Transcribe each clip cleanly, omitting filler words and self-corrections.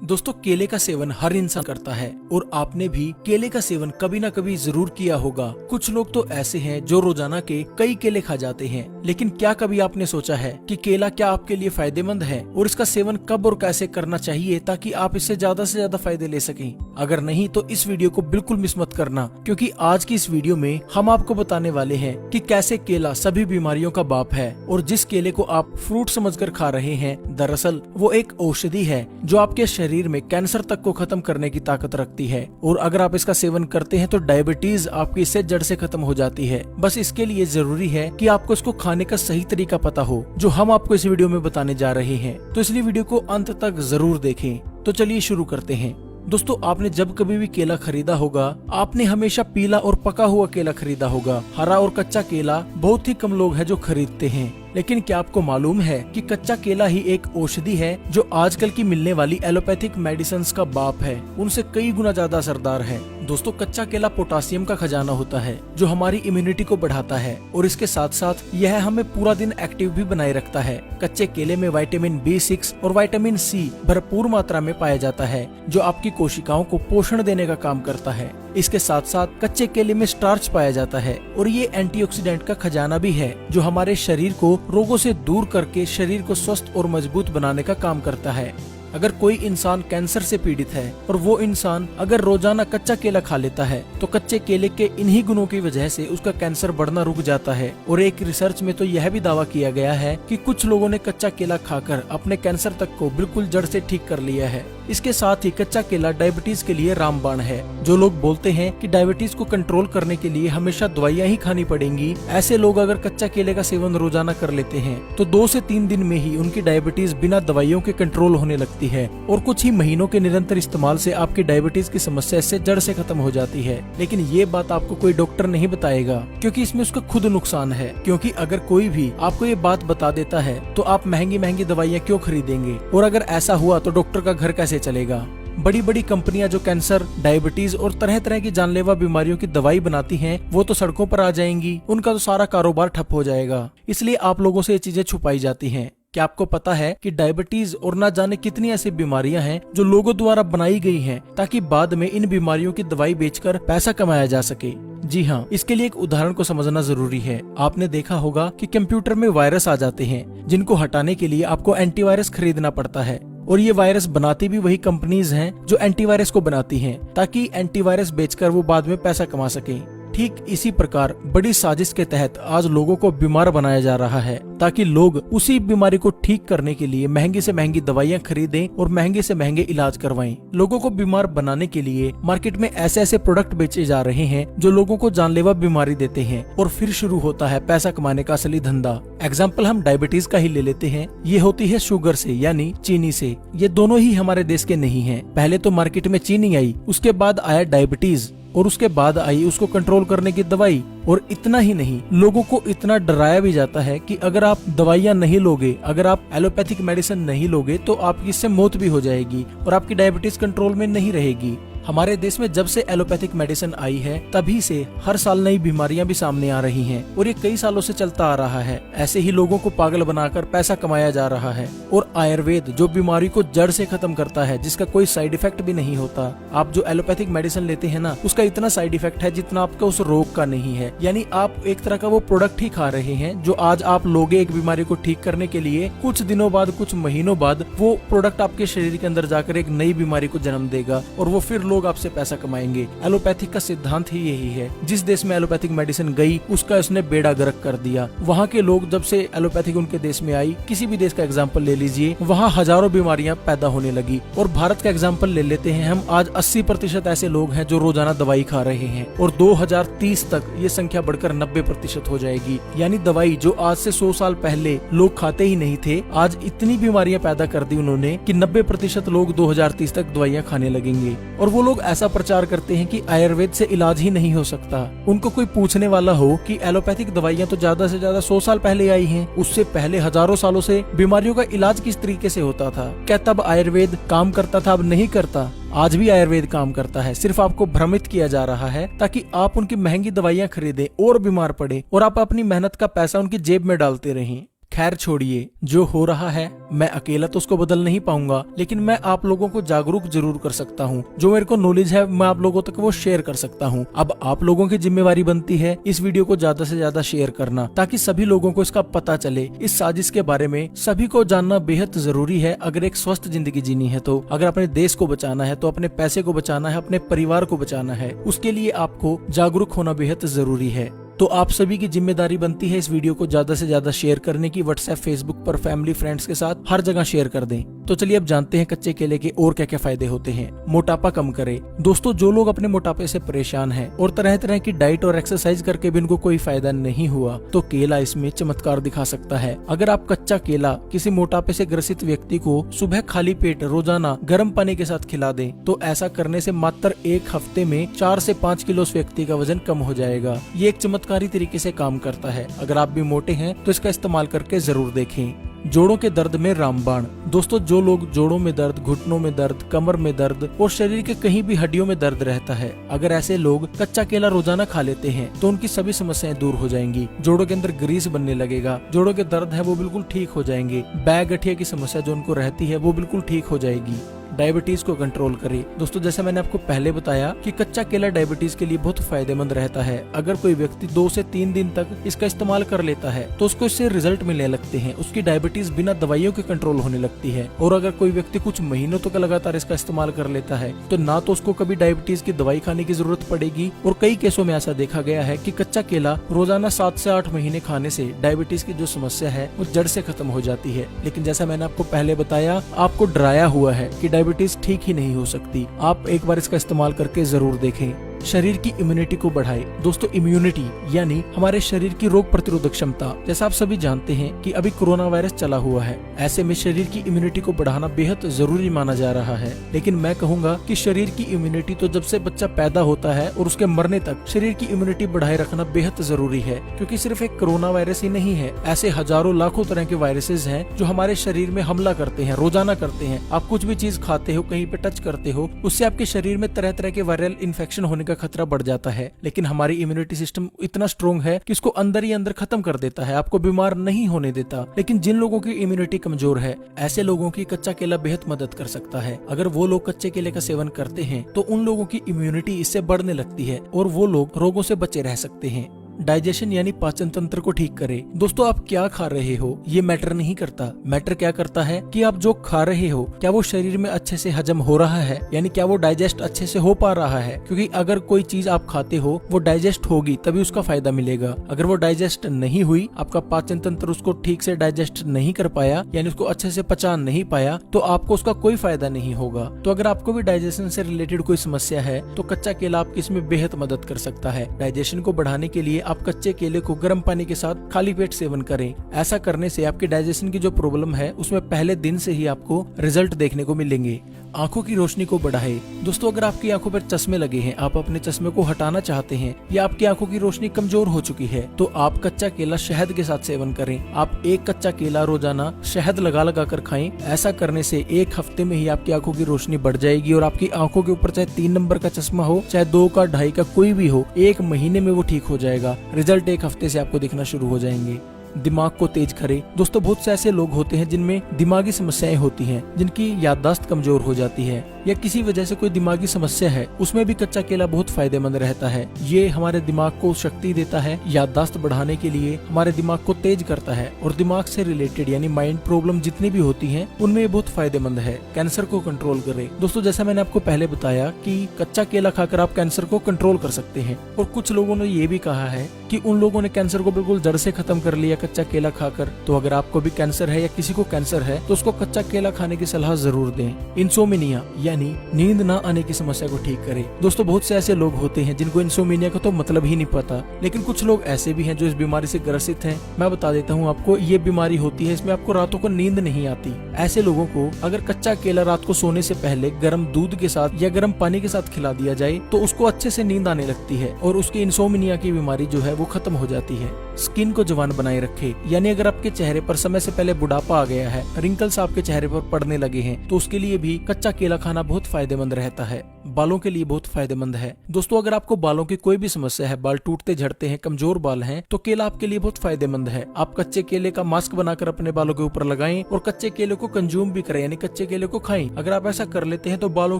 दोस्तों केले का सेवन हर इंसान करता है और आपने भी केले का सेवन कभी ना कभी जरूर किया होगा। कुछ लोग तो ऐसे हैं जो रोजाना के कई केले खा जाते हैं, लेकिन क्या कभी आपने सोचा है कि केला क्या आपके लिए फायदेमंद है और इसका सेवन कब और कैसे करना चाहिए ताकि आप इससे ज्यादा से ज्यादा फायदे ले सकें। अगर नहीं तो इस वीडियो को बिल्कुल मिस मत करना, क्योंकि आज की इस वीडियो में हम आपको बताने वाले हैं कि कैसे केला सभी बीमारियों का बाप है और जिस केले को आप फ्रूट समझकर खा रहे हैं दरअसल वो एक औषधि है जो आपके शरीर में कैंसर तक को खत्म करने की ताकत रखती है। और अगर आप इसका सेवन करते हैं तो डायबिटीज आपकी इससे जड़ से खत्म हो जाती है। बस इसके लिए जरूरी है कि आपको इसको खाने का सही तरीका पता हो, जो हम आपको इस वीडियो में बताने जा रहे हैं। तो इसलिए वीडियो को अंत तक जरूर देखें। तो चलिए शुरू करते हैं। दोस्तों आपने जब कभी भी केला खरीदा होगा, आपने हमेशा पीला और पका हुआ केला खरीदा होगा। हरा और कच्चा केला बहुत ही कम लोग हैं जो खरीदते हैं। लेकिन क्या आपको मालूम है कि कच्चा केला ही एक औषधि है जो आजकल की मिलने वाली एलोपैथिक मेडिसिन का बाप है, उनसे कई गुना ज्यादा असरदार है। दोस्तों कच्चा केला पोटासियम का खजाना होता है जो हमारी इम्यूनिटी को बढ़ाता है और इसके साथ साथ यह हमें पूरा दिन एक्टिव भी बनाए रखता है। कच्चे केले में विटामिन B6 और विटामिन C भरपूर मात्रा में पाया जाता है जो आपकी कोशिकाओं को पोषण देने का काम करता है। इसके साथ साथ कच्चे केले में स्टार्च पाया जाता है और ये एंटीऑक्सीडेंट का खजाना भी है जो हमारे शरीर को रोगों से दूर करके शरीर को स्वस्थ और मजबूत बनाने का काम करता है। अगर कोई इंसान कैंसर से पीड़ित है और वो इंसान अगर रोजाना कच्चा केला खा लेता है तो कच्चे केले के इन्हीं गुणों की वजह से उसका कैंसर बढ़ना रुक जाता है। और एक रिसर्च में तो यह भी दावा किया गया है कि कुछ लोगों ने कच्चा केला खाकर अपने कैंसर तक को बिल्कुल जड़ से ठीक कर लिया है। इसके साथ ही कच्चा केला डायबिटीज के लिए रामबाण है। जो लोग बोलते हैं कि डायबिटीज को कंट्रोल करने के लिए हमेशा दवाइयां ही खानी पड़ेंगी, ऐसे लोग अगर कच्चा केले का सेवन रोजाना कर लेते हैं तो 2 से 3 दिन में ही उनकी डायबिटीज बिना दवाइयों के कंट्रोल होने लगती है और कुछ ही महीनों के निरंतर इस्तेमाल से आपकी डायबिटीज की समस्या इससे जड़ से खत्म हो जाती है। लेकिन ये बात आपको कोई डॉक्टर नहीं बताएगा, क्योंकि इसमें उसका खुद नुकसान है। क्योंकि अगर कोई भी आपको ये बात बता देता है तो आप महंगी महंगी दवाइयाँ क्यों खरीदेंगे, और अगर ऐसा हुआ तो डॉक्टर का घर कैसे चलेगा। बड़ी बड़ी कंपनियां जो कैंसर, डायबिटीज और तरह तरह की जानलेवा बीमारियों की दवाई बनाती हैं, वो तो सड़कों पर आ जाएंगी, उनका तो सारा कारोबार ठप हो जाएगा। इसलिए आप लोगों से ये चीजें छुपाई जाती हैं। क्या आपको पता है कि डायबिटीज और ना जाने कितनी ऐसी बीमारियां हैं जो लोगों द्वारा बनाई गई हैं ताकि बाद में इन बीमारियों की दवाई बेचकर पैसा कमाया जा सके। जी हाँ, इसके लिए एक उदाहरण को समझना जरूरी है। आपने देखा होगा कि कंप्यूटर में वायरस आ जाते हैं जिनको हटाने के लिए आपको एंटीवायरस खरीदना पड़ता है, और ये वायरस बनाती भी वही कंपनीज हैं जो एंटीवायरस को बनाती हैं ताकि एंटीवायरस बेचकर वो बाद में पैसा कमा सके। ठीक इसी प्रकार बड़ी साजिश के तहत आज लोगों को बीमार बनाया जा रहा है ताकि लोग उसी बीमारी को ठीक करने के लिए महंगी से महंगी दवाइयां खरीदें और महंगे से महंगे इलाज करवाएं। लोगों को बीमार बनाने के लिए मार्केट में ऐसे ऐसे प्रोडक्ट बेचे जा रहे हैं जो लोगों को जानलेवा बीमारी देते हैं, और फिर शुरू होता है पैसा कमाने का असली धंधा। एग्जाम्पल हम डायबिटीज का ही ले लेते हैं। ये होती है शुगर से यानी चीनी से। ये दोनों ही हमारे देश के नहीं है। पहले तो मार्केट में चीनी आई, उसके बाद आया डायबिटीज और उसके बाद आई उसको कंट्रोल करने की दवाई। और इतना ही नहीं, लोगों को इतना डराया भी जाता है कि अगर आप दवाइयां नहीं लोगे, अगर आप एलोपैथिक मेडिसिन नहीं लोगे तो आपकी इससे मौत भी हो जाएगी और आपकी डायबिटीज कंट्रोल में नहीं रहेगी। हमारे देश में जब से एलोपैथिक मेडिसिन आई है तभी से हर साल नई बीमारियां भी सामने आ रही हैं और ये कई सालों से चलता आ रहा है। ऐसे ही लोगों को पागल बनाकर पैसा कमाया जा रहा है। और आयुर्वेद जो बीमारी को जड़ से खत्म करता है, जिसका कोई साइड इफेक्ट भी नहीं होता। आप जो एलोपैथिक मेडिसिन लेते हैं ना, उसका इतना साइड इफेक्ट है जितना आपका उस रोग का नहीं है। यानी आप एक तरह का वो प्रोडक्ट ही खा रहे हैं जो आज आप लोगे एक बीमारी को ठीक करने के लिए, कुछ दिनों बाद, कुछ महीनों बाद वो प्रोडक्ट आपके शरीर के अंदर जाकर एक नई बीमारी को जन्म देगा और वो फिर लोग आपसे पैसा कमाएंगे। एलोपैथिक का सिद्धांत ही यही है। जिस देश में एलोपैथिक मेडिसिन गई उसका इसने बेड़ा गर्क कर दिया। वहाँ के लोग जब से एलोपैथिक उनके देश में आई, किसी भी देश का एग्जाम्पल ले लीजिए, वहाँ हजारों बीमारियां पैदा होने लगी। और भारत का एग्जाम्पल ले लेते हैं हम, आज 80% ऐसे लोग हैं जो रोजाना दवाई खा रहे हैं और 2030 तक ये संख्या बढ़कर 90% हो जाएगी। यानी दवाई जो आज से 100 साल पहले लोग खाते ही नहीं थे, आज इतनी बीमारियां पैदा कर दी उन्होंने कि 90% लोग 2030 तक दवाइयां खाने लगेंगे। और वो लोग ऐसा प्रचार करते हैं कि आयुर्वेद से इलाज ही नहीं हो सकता। उनको कोई पूछने वाला हो कि एलोपैथिक दवाइयां तो ज्यादा से ज्यादा 100 साल पहले आई हैं, उससे पहले हजारों सालों से बीमारियों का इलाज किस तरीके से होता था? क्या तब आयुर्वेद काम करता था? अब नहीं करता। आज भी आयुर्वेद काम करता है, सिर्फ आपको भ्रमित किया जा रहा है ताकि आप उनकी महंगी दवाइयां खरीदें और बीमार पड़े और आप अपनी मेहनत का पैसा उनकी जेब में डालते रहें। खैर छोड़िए, जो हो रहा है मैं अकेला तो उसको बदल नहीं पाऊंगा, लेकिन मैं आप लोगों को जागरूक जरूर कर सकता हूँ। जो मेरे को नॉलेज है मैं आप लोगों तक वो शेयर कर सकता हूँ। अब आप लोगों की जिम्मेवारी बनती है इस वीडियो को ज्यादा से ज्यादा शेयर करना, ताकि सभी लोगों को इसका पता चले। इस साजिश के बारे में सभी को जानना बेहद जरूरी है अगर एक स्वस्थ जिंदगी जीनी है तो। अगर अपने देश को बचाना है तो अपने पैसे को बचाना है, अपने परिवार को बचाना है, उसके लिए आपको जागरूक होना बेहद जरूरी है। तो आप सभी की जिम्मेदारी बनती है इस वीडियो को ज्यादा से ज्यादा शेयर करने की। व्हाट्सएप, फेसबुक पर, फैमिली, फ्रेंड्स के साथ हर जगह शेयर कर दें। तो चलिए अब जानते हैं कच्चे केले के और क्या क्या फायदे होते हैं। मोटापा कम करे। दोस्तों, जो लोग अपने मोटापे से परेशान हैं और तरह तरह की डाइट और एक्सरसाइज करके भी उनको कोई फायदा नहीं हुआ, तो केला इसमें चमत्कार दिखा सकता है। अगर आप कच्चा केला किसी मोटापे से ग्रसित व्यक्ति को सुबह खाली पेट रोजाना गर्म पानी के साथ खिला दें, तो ऐसा करने से मात्र 1 हफ्ते में 4 से 5 किलो उस व्यक्ति का वजन कम हो जाएगा। ये एक चमत्कारी तरीके से काम करता है। अगर आप भी मोटे हैं तो इसका इस्तेमाल करके जरूर देखें। जोड़ों के दर्द में रामबाण। दोस्तों, जो लोग जोड़ों में दर्द, घुटनों में दर्द, कमर में दर्द और शरीर के कहीं भी हड्डियों में दर्द रहता है, अगर ऐसे लोग कच्चा केला रोजाना खा लेते हैं तो उनकी सभी समस्याएं दूर हो जाएंगी। जोड़ों के अंदर ग्रीस बनने लगेगा, जोड़ों के दर्द है वो बिल्कुल ठीक हो जाएंगे, बैक गठिया की समस्या जो उनको रहती है वो बिल्कुल ठीक हो जाएगी। डायबिटीज को कंट्रोल करे। दोस्तों, जैसे मैंने आपको पहले बताया कि कच्चा केला डायबिटीज के लिए बहुत फायदेमंद रहता है। अगर कोई व्यक्ति 2 से 3 दिन तक इसका इस्तेमाल कर लेता है तो उसको इससे रिजल्ट मिलने लगते हैं, उसकी डायबिटीज बिना दवाइयों के कंट्रोल होने लगती है। और अगर कोई व्यक्ति कुछ महीनों तक लगातार इसका इस्तेमाल कर लेता है तो ना तो उसको कभी डायबिटीज की दवाई खाने की जरूरत पड़ेगी, और कई केसों में ऐसा देखा गया है कि कच्चा केला रोजाना 7 से 8 महीने खाने से डायबिटीज की जो समस्या है वो जड़ से खत्म हो जाती है। लेकिन जैसा मैंने आपको पहले बताया, आपको डराया हुआ है कि डायबिटीज ठीक ही नहीं हो सकती। आप एक बार इसका इस्तेमाल करके जरूर देखें। शरीर की इम्यूनिटी को बढ़ाए। दोस्तों, इम्यूनिटी यानी हमारे शरीर की रोग प्रतिरोधक क्षमता। जैसा आप सभी जानते हैं कि अभी कोरोना वायरस चला हुआ है, ऐसे में शरीर की इम्यूनिटी को बढ़ाना बेहद जरूरी माना जा रहा है। लेकिन मैं कहूंगा कि शरीर की इम्यूनिटी तो जब से बच्चा पैदा होता है और उसके मरने तक शरीर की इम्यूनिटी बढ़ाए रखना बेहद जरूरी है, क्योंकि सिर्फ एक कोरोना वायरस ही नहीं है, ऐसे हजारों लाखों तरह के वायरसेस हैं जो हमारे शरीर में हमला करते हैं, रोजाना करते हैं। आप कुछ भी चीज खाते हो, कहीं पे टच करते हो, उससे आपके शरीर में तरह तरह के वायरल इन्फेक्शन होने का खतरा बढ़ जाता है। लेकिन हमारी इम्यूनिटी सिस्टम इतना स्ट्रॉन्ग है कि इसको अंदर ही अंदर खत्म कर देता है, आपको बीमार नहीं होने देता। लेकिन जिन लोगों की इम्यूनिटी कमजोर है, ऐसे लोगों की कच्चा केला बेहद मदद कर सकता है। अगर वो लोग कच्चे केले का सेवन करते हैं तो उन लोगों की इम्यूनिटी इससे बढ़ने लगती है और वो लोग रोगों से बचे रह सकते हैं। डाइजेशन यानी पाचन तंत्र को ठीक करे। दोस्तों, आप क्या खा रहे हो ये मैटर नहीं करता। मैटर क्या करता है कि आप जो खा रहे हो क्या वो शरीर में अच्छे से हजम हो रहा है, यानी क्या वो डाइजेस्ट अच्छे से हो पा रहा है। क्योंकि अगर कोई चीज आप खाते हो वो डाइजेस्ट होगी तभी उसका फायदा मिलेगा। अगर वो डाइजेस्ट नहीं हुई, आपका पाचन तंत्र उसको ठीक से डाइजेस्ट नहीं कर पाया, यानी उसको अच्छे से पचा नहीं पाया, तो आपको उसका कोई फायदा नहीं होगा। तो अगर आपको भी डाइजेशन से रिलेटेड कोई समस्या है तो कच्चा केला आपकी इसमें बेहद मदद कर सकता है। डाइजेशन को बढ़ाने के लिए आप कच्चे केले को गर्म पानी के साथ खाली पेट सेवन करें। ऐसा करने से आपके डाइजेशन की जो प्रॉब्लम है उसमें पहले दिन से ही आपको रिजल्ट देखने को मिलेंगे। आंखों की रोशनी को बढ़ाए। दोस्तों, अगर आपकी आंखों पर चश्मे लगे हैं, आप अपने चश्मे को हटाना चाहते हैं या आपकी आंखों की रोशनी कमजोर हो चुकी है, तो आप कच्चा केला शहद के साथ सेवन करें। आप 1 कच्चा केला रोजाना शहद लगा लगा कर खाएं। ऐसा करने से 1 हफ्ते में ही आपकी आंखों की रोशनी बढ़ जाएगी और आपकी आंखों के ऊपर चाहे 3 नंबर का चश्मा हो, चाहे 2 का, 2.5 का, कोई भी हो, 1 महीने में वो ठीक हो जाएगा। रिजल्ट 1 हफ्ते से आपको दिखना शुरू हो जाएंगे। दिमाग को तेज करे। दोस्तों, बहुत से ऐसे लोग होते हैं जिनमें दिमागी समस्याएं होती हैं, जिनकी याददाश्त कमजोर हो जाती है या किसी वजह से कोई दिमागी समस्या है, उसमें भी कच्चा केला बहुत फायदेमंद रहता है। ये हमारे दिमाग को शक्ति देता है, याददाश्त बढ़ाने के लिए हमारे दिमाग को तेज करता है और दिमाग से रिलेटेड यानी माइंड प्रॉब्लम जितनी भी होती हैं उनमें ये बहुत फायदेमंद है। कैंसर को कंट्रोल करे। दोस्तों, जैसा मैंने आपको पहले बताया कि कच्चा केला खाकर आप कैंसर को कंट्रोल कर सकते हैं, और कुछ लोगों ने ये भी कहा है कि उन लोगों ने कैंसर को बिल्कुल जड़ से खत्म कर लिया कच्चा केला खाकर। तो अगर आपको भी कैंसर है या किसी को कैंसर है तो उसको कच्चा केला खाने की सलाह जरूर दें। इंसोमिनिया यानी नींद ना आने की समस्या को ठीक करे। दोस्तों, बहुत से ऐसे लोग होते हैं जिनको इंसोमिनिया का तो मतलब ही नहीं पता, लेकिन कुछ लोग ऐसे भी हैं जो इस बीमारी से ग्रसित हैं। मैं बता देता हूँ आपको, ये बीमारी होती है, इसमें आपको रातों को नींद नहीं आती। ऐसे लोगों को अगर कच्चा केला रात को सोने से पहले गर्म दूध के साथ या गर्म पानी के साथ खिला दिया जाए तो उसको अच्छे से नींद आने लगती है और उसकी इंसोमिनिया की बीमारी जो है वो खत्म हो जाती है। स्किन को जवान बनाए रखे, यानी अगर आपके चेहरे पर समय से पहले बुढ़ापा आ गया है, रिंकल्स आपके चेहरे पर पड़ने लगे हैं, तो उसके लिए भी कच्चा केला खाना बहुत फायदेमंद रहता है। बालों के लिए बहुत फायदेमंद है। दोस्तों अगर आपको बालों की कोई भी समस्या है, बाल टूटते झड़ते हैं, कमजोर बाल हैं, तो केला आपके लिए बहुत फायदेमंद है। आप कच्चे केले का मास्क बनाकर अपने बालों के ऊपर लगाएं और कच्चे केले को कंज्यूम भी करें, यानी कच्चे केले को खाएं। अगर आप ऐसा कर लेते हैं तो बालों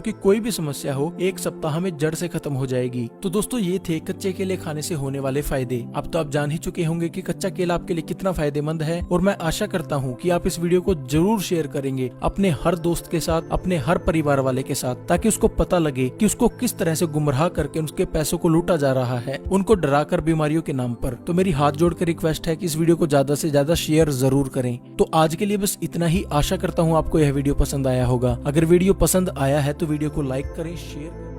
की कोई भी समस्या हो 1 सप्ताह में जड़ से खत्म हो जाएगी। तो दोस्तों ये थे कच्चे केले खाने से होने वाले फायदे। अब तो आप जान ही चुके होंगे कि कच्चा केला आपके लिए कितना फायदेमंद है, और मैं आशा करता हूँ कि आप इस वीडियो को जरूर शेयर करेंगे अपने हर दोस्त के साथ, अपने हर परिवार वाले के साथ, ताकि उसको पता लगे कि उसको किस तरह से गुमराह करके उसके पैसों को लूटा जा रहा है, उनको डराकर बीमारियों के नाम पर। तो मेरी हाथ जोड़कर रिक्वेस्ट है कि इस वीडियो को ज्यादा से ज्यादा शेयर जरूर करें। तो आज के लिए बस इतना ही। आशा करता हूँ आपको यह वीडियो पसंद आया होगा। अगर वीडियो पसंद आया है तो वीडियो को लाइक करें, शेयर करें।